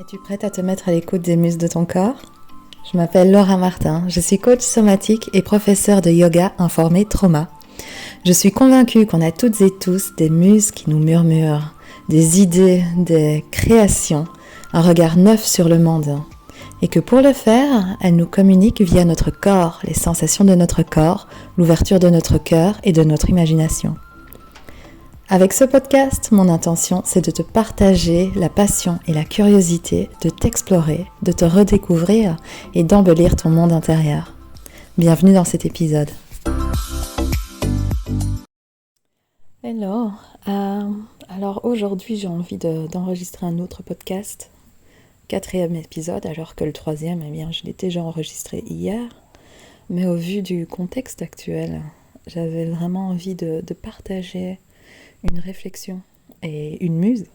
Es-tu prête à te mettre à l'écoute des muses de ton corps ? Je m'appelle Laura Martin, je suis coach somatique et professeure de yoga informé trauma. Je suis convaincue qu'on a toutes et tous des muses qui nous murmurent, des idées, des créations, un regard neuf sur le monde. Et que pour le faire, elles nous communiquent via notre corps, les sensations de notre corps, l'ouverture de notre cœur et de notre imagination. Avec ce podcast, mon intention, c'est de te partager la passion et la curiosité de t'explorer, de te redécouvrir et d'embellir ton monde intérieur. Bienvenue dans cet épisode. Hello, alors aujourd'hui j'ai envie d'enregistrer un autre podcast, 4e épisode, alors que le 3e, eh bien, je l'ai déjà enregistré hier. Mais au vu du contexte actuel, j'avais vraiment envie de partager une réflexion et une muse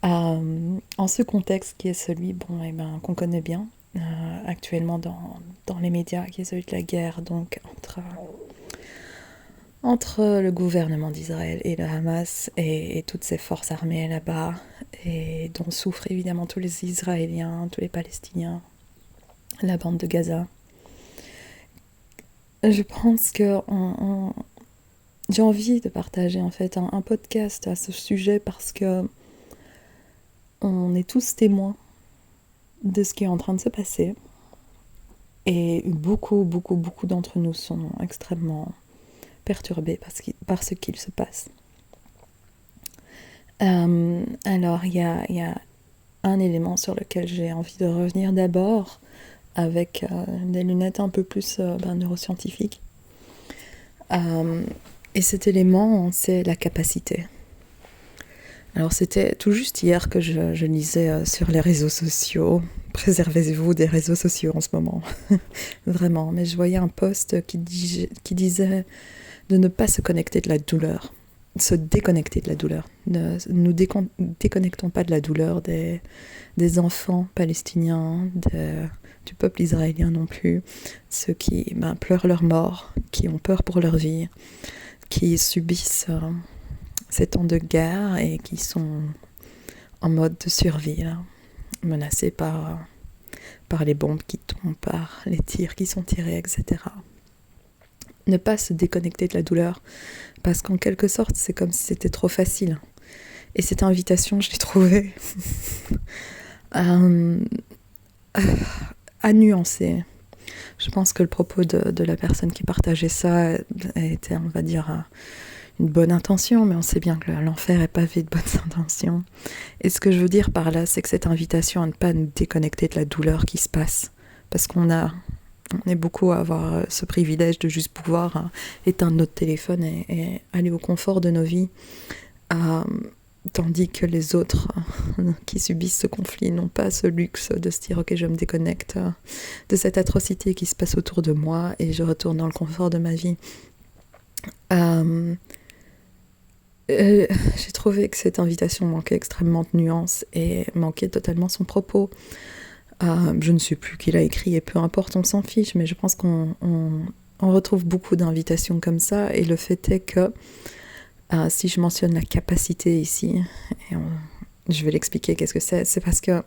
en ce contexte qui est celui qu'on connaît bien actuellement dans les médias, qui est celui de la guerre donc entre le gouvernement d'Israël et le Hamas et toutes ces forces armées là-bas, et dont souffrent évidemment tous les Israéliens, tous les Palestiniens, la bande de Gaza. Je pense que j'ai envie de partager en fait un podcast à ce sujet parce que on est tous témoins de ce qui est en train de se passer et beaucoup d'entre nous sont extrêmement perturbés par ce qu'il se passe. Alors il y a un élément sur lequel j'ai envie de revenir d'abord avec des lunettes un peu plus neuroscientifiques. Et cet élément, c'est la capacité. Alors c'était tout juste hier que je lisais sur les réseaux sociaux. Préservez-vous des réseaux sociaux en ce moment. Vraiment. Mais je voyais un post qui disait de ne pas se connecter de la douleur. Se déconnecter de la douleur. Ne nous déconnectons pas de la douleur des enfants palestiniens, du peuple israélien non plus. Ceux qui pleurent leur mort, qui ont peur pour leur vie, qui subissent ces temps de guerre et qui sont en mode de survie, là, menacés par les bombes qui tombent, par les tirs qui sont tirés, etc. Ne pas se déconnecter de la douleur, parce qu'en quelque sorte, c'est comme si c'était trop facile. Et cette invitation, je l'ai trouvée à nuancer. Je pense que le propos de la personne qui partageait ça était, on va dire, une bonne intention, mais on sait bien que l'enfer est pavé de bonnes intentions. Et ce que je veux dire par là, c'est que cette invitation à ne pas nous déconnecter de la douleur qui se passe, parce on est beaucoup à avoir ce privilège de juste pouvoir éteindre notre téléphone et aller au confort de nos vies, tandis que les autres qui subissent ce conflit n'ont pas ce luxe de se dire « Ok, je me déconnecte de cette atrocité qui se passe autour de moi et je retourne dans le confort de ma vie. » J'ai trouvé que cette invitation manquait extrêmement de nuance et manquait totalement son propos. Je ne sais plus qui l'a écrit et peu importe, on s'en fiche, mais je pense qu'on retrouve beaucoup d'invitations comme ça, et le fait est que si je mentionne la capacité ici, et je vais l'expliquer qu'est-ce que c'est parce que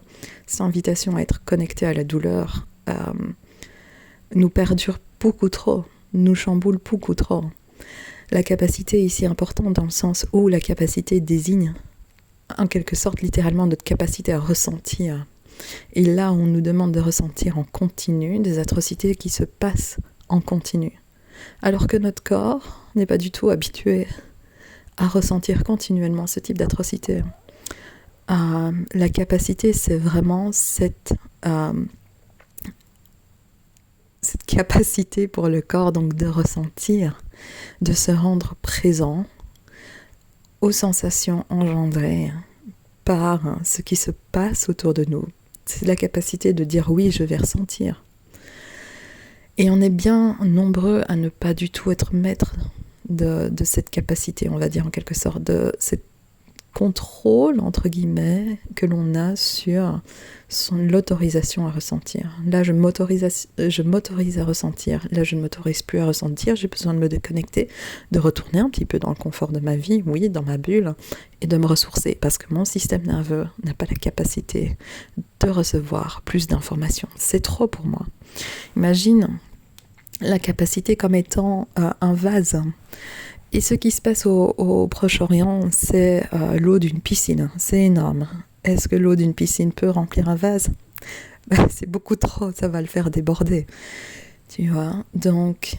cette invitation à être connecté à la douleur nous perdure beaucoup trop, nous chamboule beaucoup trop. La capacité ici est importante dans le sens où la capacité désigne en quelque sorte littéralement notre capacité à ressentir. Et là, on nous demande de ressentir en continu des atrocités qui se passent en continu. Alors que notre corps n'est pas du tout habitué à ressentir continuellement ce type d'atrocité. La capacité, c'est vraiment cette capacité pour le corps donc de ressentir, de se rendre présent aux sensations engendrées par ce qui se passe autour de nous. C'est la capacité de dire oui, je vais ressentir. Et on est bien nombreux à ne pas du tout être maître de cette capacité, on va dire en quelque sorte, de cette contrôle, entre guillemets, que l'on a sur l'autorisation à ressentir. Là, je m'autorise à ressentir. Là, je ne m'autorise plus à ressentir. J'ai besoin de me déconnecter, de retourner un petit peu dans le confort de ma vie, oui, dans ma bulle, et de me ressourcer, parce que mon système nerveux n'a pas la capacité de recevoir plus d'informations. C'est trop pour moi. Imagine la capacité comme étant un vase. Et ce qui se passe au Proche-Orient, c'est l'eau d'une piscine. C'est énorme. Est-ce que l'eau d'une piscine peut remplir un vase ? C'est beaucoup trop, ça va le faire déborder. Tu vois ? Donc,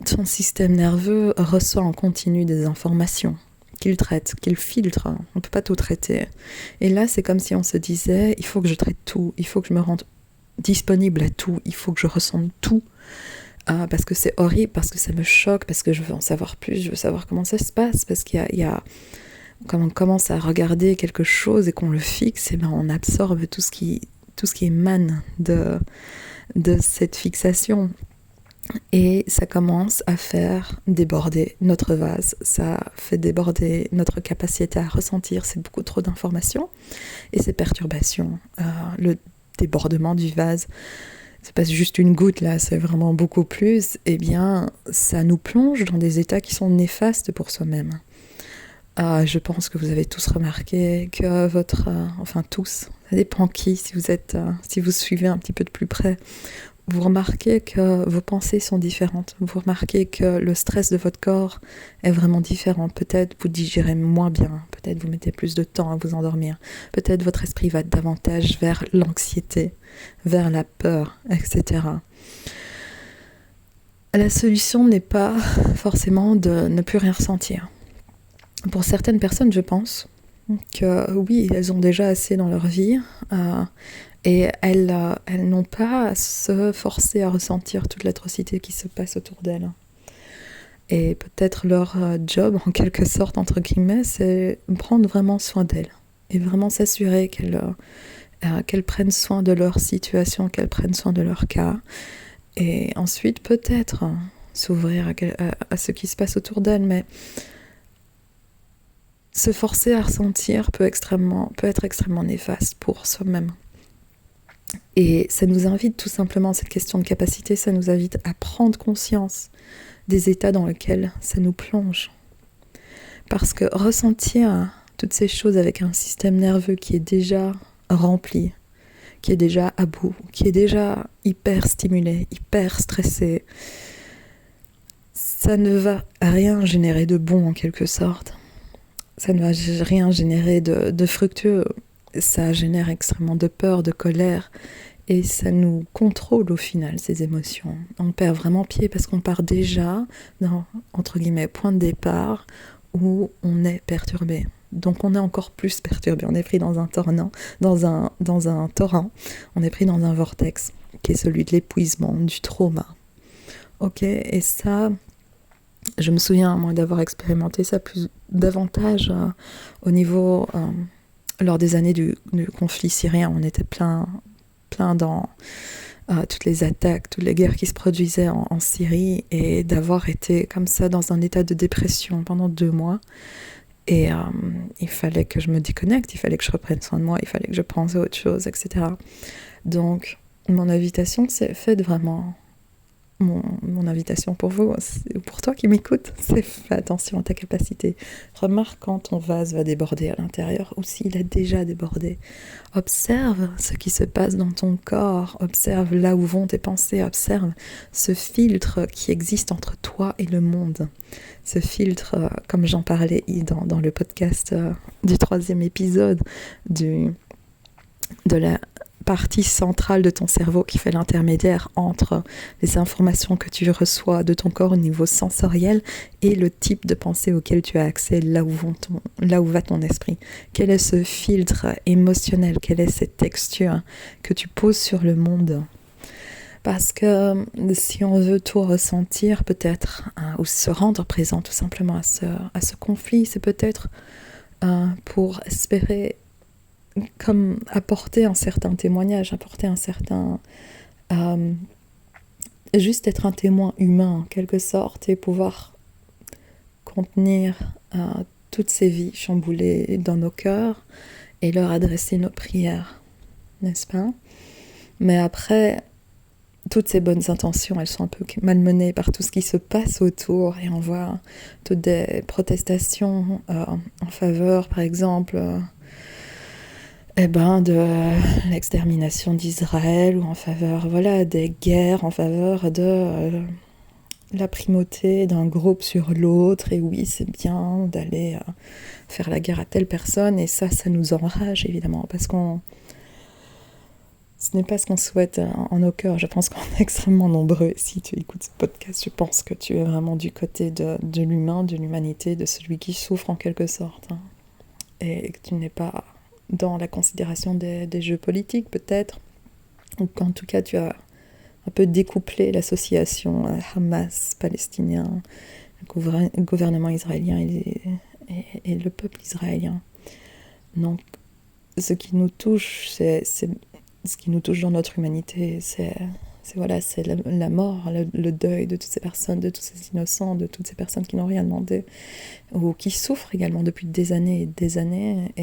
ton système nerveux reçoit en continu des informations qu'il traite, qu'il filtre. On ne peut pas tout traiter. Et là, c'est comme si on se disait, il faut que je traite tout, il faut que je me rende disponible à tout, il faut que je ressente tout. Parce que c'est horrible, parce que ça me choque, parce que je veux en savoir plus, je veux savoir comment ça se passe, parce qu'il y a quand on commence à regarder quelque chose et qu'on le fixe, et ben on absorbe tout ce qui émane de cette fixation. Et ça commence à faire déborder notre vase, ça fait déborder notre capacité à ressentir, c'est beaucoup trop d'informations, et ces perturbations, le débordement du vase, c'est pas juste une goutte là, c'est vraiment beaucoup plus, eh bien ça nous plonge dans des états qui sont néfastes pour soi-même. Je pense que vous avez tous remarqué que enfin tous, ça dépend qui, si vous suivez un petit peu de plus près, vous remarquez que vos pensées sont différentes, vous remarquez que le stress de votre corps est vraiment différent, peut-être vous digérez moins bien, peut-être vous mettez plus de temps à vous endormir, peut-être votre esprit va davantage vers l'anxiété, vers la peur, etc. La solution n'est pas forcément de ne plus rien ressentir. Pour certaines personnes, je pense que oui, elles ont déjà assez dans leur vie et elles n'ont pas à se forcer à ressentir toute l'atrocité qui se passe autour d'elles. Et peut-être leur job, en quelque sorte, entre guillemets, c'est prendre vraiment soin d'elles et vraiment s'assurer qu'elles prennent soin de leur situation, qu'elles prennent soin de leur cas et ensuite peut-être s'ouvrir à ce qui se passe autour d'elles, mais se forcer à ressentir peut être extrêmement néfaste pour soi-même. Et ça nous invite tout simplement, cette question de capacité, ça nous invite à prendre conscience des états dans lesquels ça nous plonge. Parce que ressentir toutes ces choses avec un système nerveux qui est déjà rempli, qui est déjà à bout, qui est déjà hyper stimulé, hyper stressé, ça ne va rien générer de bon en quelque sorte. Ça ne va rien générer de fructueux, ça génère extrêmement de peur, de colère, et ça nous contrôle au final, ces émotions. On perd vraiment pied parce qu'on part déjà dans, entre guillemets, point de départ où on est perturbé. Donc on est encore plus perturbé, on est pris dans un torrent, on est pris dans un vortex qui est celui de l'épuisement, du trauma. Ok, et ça... Je me souviens, moi, d'avoir expérimenté ça davantage au niveau, lors des années du conflit syrien. On était plein dans toutes les attaques, toutes les guerres qui se produisaient en Syrie, et d'avoir été comme ça dans un état de dépression pendant 2 mois. Et il fallait que je me déconnecte, il fallait que je reprenne soin de moi, il fallait que je pense à autre chose, etc. Donc, mon invitation, c'est faites vraiment... Mon invitation pour vous, pour toi qui m'écoutes, c'est fais attention à ta capacité. Remarque quand ton vase va déborder à l'intérieur ou s'il a déjà débordé. Observe ce qui se passe dans ton corps, observe là où vont tes pensées, observe ce filtre qui existe entre toi et le monde. Ce filtre, comme j'en parlais dans le podcast du 3e épisode de la partie centrale de ton cerveau qui fait l'intermédiaire entre les informations que tu reçois de ton corps au niveau sensoriel et le type de pensée auquel tu as accès, là où va ton esprit. Quel est ce filtre émotionnel, quelle est cette texture que tu poses sur le monde? Parce que si on veut tout ressentir peut-être, ou se rendre présent tout simplement à ce conflit, c'est peut-être pour espérer comme apporter un certain témoignage, apporter un certain... juste être un témoin humain en quelque sorte et pouvoir contenir toutes ces vies chamboulées dans nos cœurs et leur adresser nos prières, n'est-ce pas? Mais après, toutes ces bonnes intentions, elles sont un peu malmenées par tout ce qui se passe autour, et on voit toutes des protestations en faveur, par exemple, de l'extermination d'Israël, ou en faveur, des guerres, en faveur de la primauté d'un groupe sur l'autre, et oui, c'est bien d'aller faire la guerre à telle personne, et ça nous enrage, évidemment, parce qu'on ce n'est pas ce qu'on souhaite en nos cœurs. Je pense qu'on est extrêmement nombreux. Si tu écoutes ce podcast, je pense que tu es vraiment du côté de l'humain, de l'humanité, de celui qui souffre en quelque sorte. Hein. Et que tu n'es pas dans la considération des jeux politiques, peut-être. Ou qu'en tout cas, tu as un peu découplé l'association Hamas-Palestinien, le gouvernement israélien et le peuple israélien. Donc, ce qui nous touche, ce qui nous touche dans notre humanité, c'est la mort, le deuil de toutes ces personnes, de tous ces innocents, de toutes ces personnes qui n'ont rien demandé, ou qui souffrent également depuis des années et des années.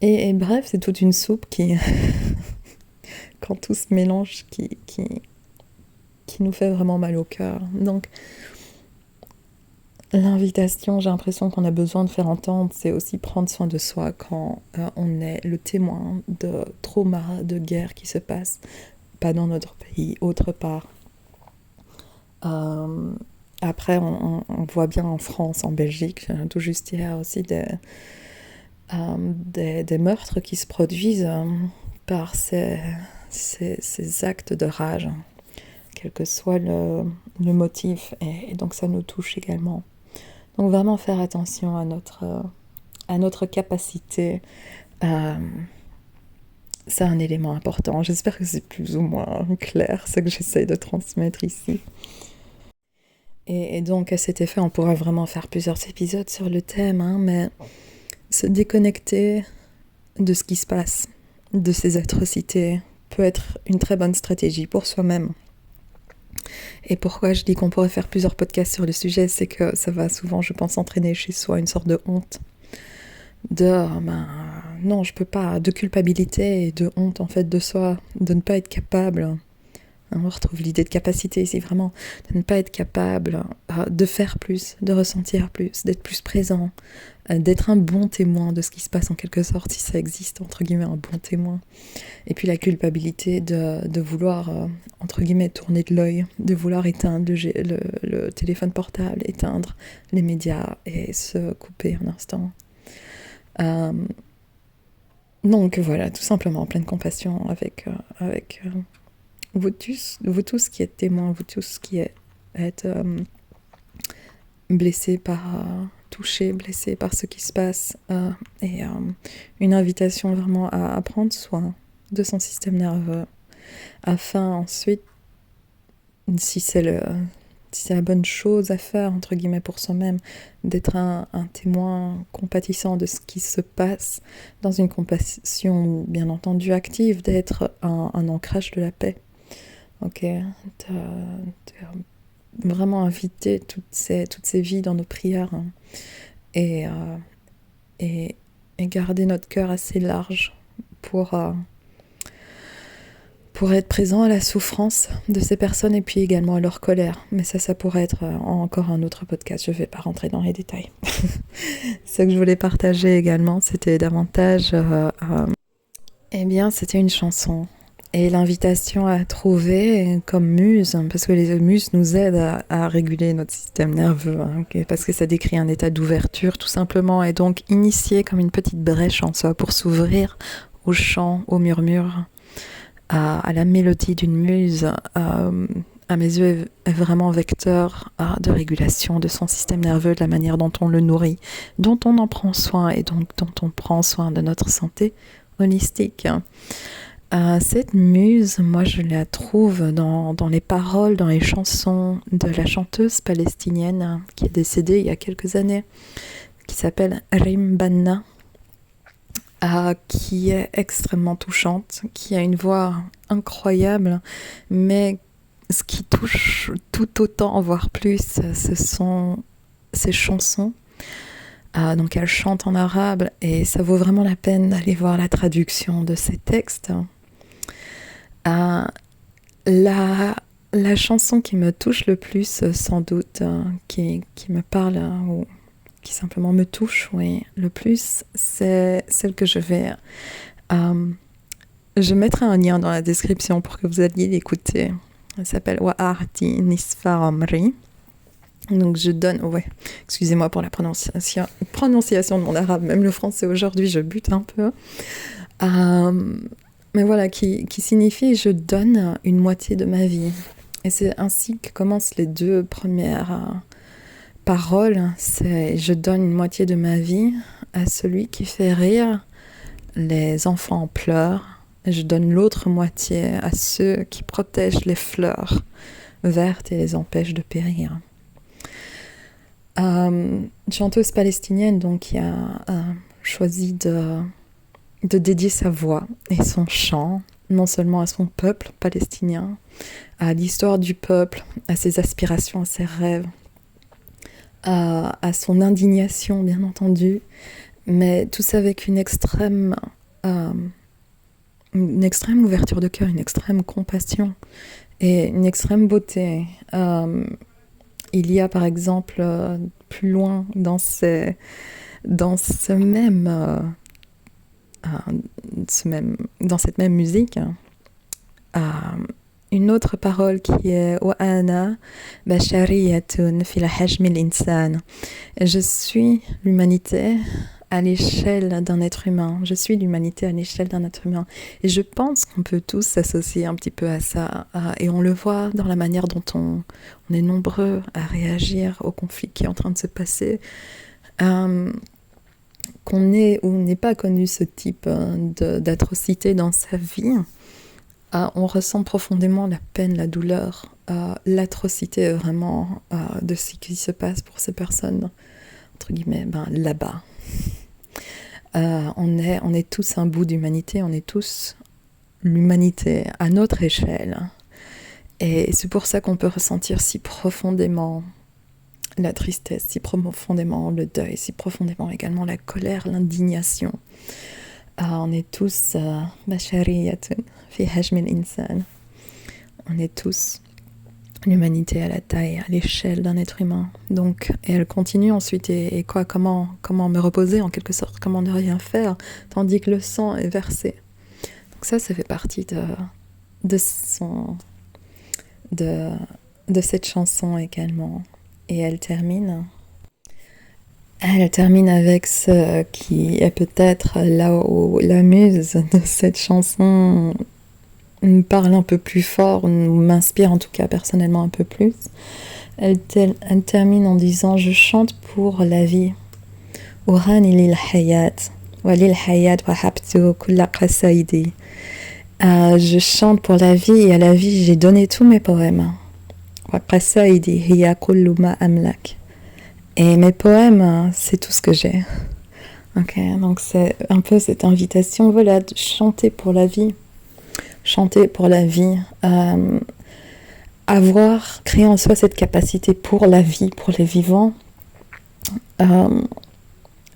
Et bref, c'est toute une soupe qui, quand tout se mélange, qui nous fait vraiment mal au cœur. Donc, l'invitation, j'ai l'impression qu'on a besoin de faire entendre, c'est aussi prendre soin de soi quand on est le témoin de traumas, de guerres qui se passent, pas dans notre pays, autre part. Après, on voit bien en France, en Belgique, tout juste hier aussi, des meurtres qui se produisent par ces actes de rage, quel que soit le motif, et donc ça nous touche également. Donc vraiment faire attention à notre capacité. C'est un élément important. J'espère que c'est plus ou moins clair ce que j'essaye de transmettre ici. Et donc à cet effet, on pourra vraiment faire plusieurs épisodes sur le thème, mais se déconnecter de ce qui se passe, de ces atrocités, peut être une très bonne stratégie pour soi-même. Et pourquoi je dis qu'on pourrait faire plusieurs podcasts sur le sujet, c'est que ça va souvent, je pense, entraîner chez soi une sorte de honte. Non, je peux pas, de culpabilité et de honte en fait de soi, de ne pas être capable. On retrouve l'idée de capacité ici, vraiment, de ne pas être capable de faire plus, de ressentir plus, d'être plus présent, d'être un bon témoin de ce qui se passe en quelque sorte, si ça existe, entre guillemets, un bon témoin. Et puis la culpabilité de vouloir, entre guillemets, tourner de l'œil, de vouloir éteindre le téléphone portable, éteindre les médias et se couper un instant. Donc voilà, tout simplement, pleine compassion avec vous tous qui êtes témoins, vous tous qui êtes blessés touchés, blessés par ce qui se passe, et une invitation vraiment à prendre soin de son système nerveux, afin ensuite, si c'est la bonne chose à faire, entre guillemets, pour soi-même, d'être un témoin compatissant de ce qui se passe, dans une compassion bien entendu active, d'être un ancrage de la paix. Ok, de vraiment inviter toutes ces vies dans nos prières, hein, et garder notre cœur assez large pour être présent à la souffrance de ces personnes et puis également à leur colère. Mais ça pourrait être encore un autre podcast, je ne vais pas rentrer dans les détails. Ce que je voulais partager également, c'était davantage... c'était une chanson. Et l'invitation à trouver comme muse, parce que les muses nous aident à réguler notre système nerveux, hein, parce que ça décrit un état d'ouverture tout simplement, et donc initier comme une petite brèche en soi pour s'ouvrir au chant, au murmure, à la mélodie d'une muse, à mes yeux est vraiment vecteur de régulation de son système nerveux, de la manière dont on le nourrit, dont on en prend soin et donc dont on prend soin de notre santé holistique. Cette muse, moi je la trouve dans les paroles, dans les chansons de la chanteuse palestinienne qui est décédée il y a quelques années, qui s'appelle Rim Banna, qui est extrêmement touchante, qui a une voix incroyable, mais ce qui touche tout autant, voire plus, ce sont ces chansons. Donc elle chante en arabe et ça vaut vraiment la peine d'aller voir la traduction de ces textes. La chanson qui me touche le plus, sans doute, qui me parle ou qui simplement me touche, oui, le plus, c'est celle que je vais... je mettrai un lien dans la description pour que vous alliez l'écouter. Elle s'appelle Wa'arti Nisfa Amri. Donc je donne... Ouais, excusez-moi pour la prononciation de mon arabe. Même le français aujourd'hui, je bute un peu. Mais voilà, qui signifie « je donne une moitié de ma vie ». Et c'est ainsi que commencent les deux premières paroles. C'est « je donne une moitié de ma vie à celui qui fait rire les enfants en pleurs. Et je donne l'autre moitié à ceux qui protègent les fleurs vertes et les empêchent de périr ». Une chanteuse palestinienne donc, qui a choisi de dédier sa voix et son chant, non seulement à son peuple palestinien, à l'histoire du peuple, à ses aspirations, à ses rêves, à son indignation, bien entendu, mais tout ça avec une extrême ouverture de cœur, une extrême compassion et une extrême beauté. Il y a par exemple, plus loin dans cette même musique, une autre parole qui est « Wa ana bashariyatun fil hajmi l'insan ». Je suis l'humanité à l'échelle d'un être humain. Je suis l'humanité à l'échelle d'un être humain. Et je pense qu'on peut tous s'associer un petit peu à ça. Et on le voit dans la manière dont on est nombreux à réagir au conflit qui est en train de se passer. Qu'on ait ou n'ait pas connu ce type d'atrocité dans sa vie, on ressent profondément la peine, la douleur, l'atrocité vraiment de ce qui se passe pour ces personnes, entre guillemets, là-bas. On est tous un bout d'humanité, on est tous l'humanité à notre échelle. Et c'est pour ça qu'on peut ressentir si profondément la tristesse, si profondément le deuil, si profondément également la colère, l'indignation. On est tous bashariyatun fi hajmi l'insan. On est tous l'humanité à la taille, à l'échelle d'un être humain. Donc, et elle continue ensuite, et quoi, comment me reposer en quelque sorte, comment ne rien faire, tandis que le sang est versé. Donc ça fait partie de cette chanson également. Et elle termine avec ce qui est peut-être là où la muse de cette chanson me parle un peu plus fort, ou m'inspire en tout cas personnellement un peu plus. Elle termine en disant « Je chante pour la vie. Urani lil hayat, wa lil hayat wa habtu kulla qasaidi. » Je chante pour la vie, et à la vie j'ai donné tous mes poèmes. Wa qasaidi hiya kullu ma amlak. Et mes poèmes, c'est tout ce que j'ai. Ok, donc c'est un peu cette invitation, voilà, de chanter pour la vie. Chanter pour la vie. Avoir créé en soi cette capacité pour la vie, pour les vivants.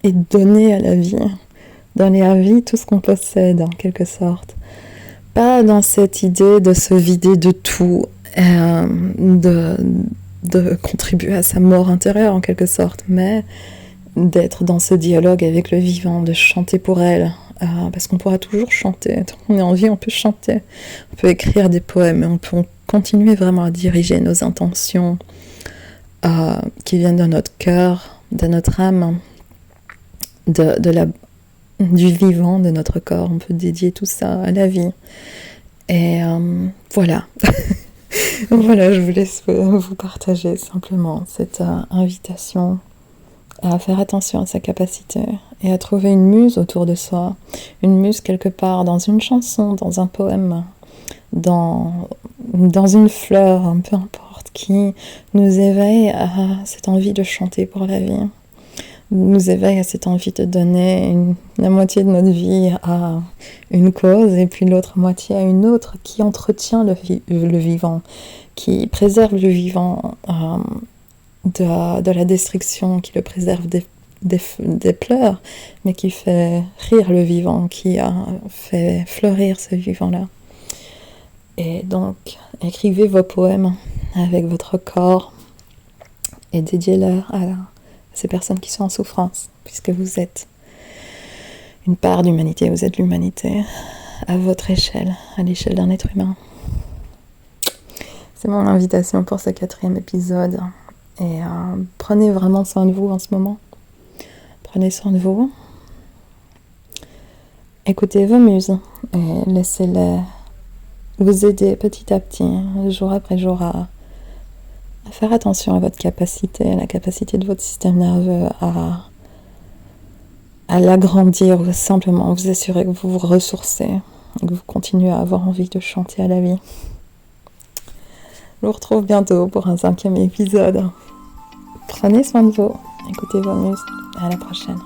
Et donner à la vie tout ce qu'on possède, en quelque sorte. Pas dans cette idée de se vider de tout, de contribuer à sa mort intérieure en quelque sorte, mais d'être dans ce dialogue avec le vivant, de chanter pour elle, parce qu'on pourra toujours chanter. Tant qu'on est en vie, on peut chanter, on peut écrire des poèmes, et on peut continuer vraiment à diriger nos intentions qui viennent de notre cœur, de notre âme, du vivant, de notre corps. On peut dédier tout ça à la vie. Et voilà. Voilà, je voulais vous partager simplement cette invitation à faire attention à sa capacité et à trouver une muse autour de soi, une muse quelque part dans une chanson, dans un poème, dans une fleur, peu importe, qui nous éveille à cette envie de chanter pour la vie, nous éveille à cette envie de donner la moitié de notre vie à une cause et puis l'autre moitié à une autre qui entretient le vivant, qui préserve le vivant de la destruction, qui le préserve des pleurs, mais qui fait rire le vivant, qui a fait fleurir ce vivant-là. Et donc, écrivez vos poèmes avec votre corps et dédiez-leur à ces personnes qui sont en souffrance, puisque vous êtes une part d'humanité, vous êtes l'humanité à votre échelle, à l'échelle d'un être humain. C'est mon invitation pour ce 4e épisode. Et prenez vraiment soin de vous en ce moment. Prenez soin de vous. Écoutez vos muses et laissez-les vous aider petit à petit, jour après jour, à faire attention à votre capacité, à la capacité de votre système nerveux à l'agrandir ou simplement vous assurer que vous vous ressourcez et que vous continuez à avoir envie de chanter à la vie. Je vous retrouve bientôt pour un 5e épisode. Prenez soin de vous, écoutez vos muses, à la prochaine.